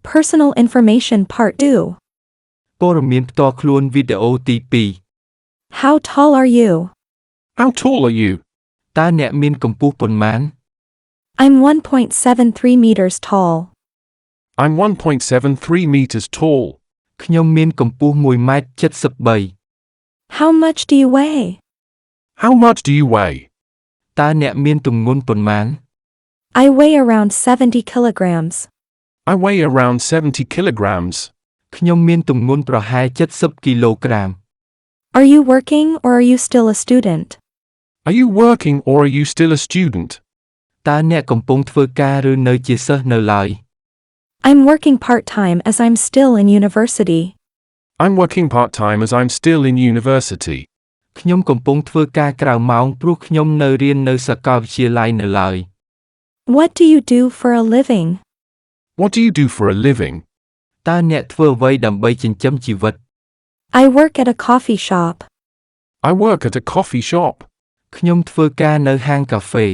Personal information part 2. ព័ត៌មានផ្ទាល់ខ្លួនវីដេអូទី2 How tall are you? How tall are you? តើអ្នកមានកម្ពស់ប៉ុន្មាន I'm 1.73 meters tall. I'm 1.73 meters tall. ខ្ញុំមានកម្ពស់1.73 ម៉ែត្រ How much do you weigh? How much do you weigh? តើអ្នកមានទម្ងន់ប៉ុន្មាន I weigh around 70 kilograms. I weigh around 70 kilograms. ខ្ញុំមានទម្ងន់ប្រហែល70គីឡូក្រាម Are you working or are you still a student? Are you working or are you still a student? តើអ្នកកំពុងធ្វើការឬនៅជាសិស្សនៅឡើយ I'm working part-time as I'm still in university. I'm working part-time as I'm still in university. ខ្ញុំកំពុងធ្វើការក្រៅម៉ោងព្រោះខ្ញុំនៅរៀននៅសាកលវិទ្យាល័យនៅឡើយ What do you do for a living? What do you do for a living? តើអ្នកធ្វើអ្វីដើម្បីចិញ្ចឹមជីវិត I work at a coffee shop. I work at a coffee shop. ខ្ញុំធ្វើការនៅហាងកាហ្វេ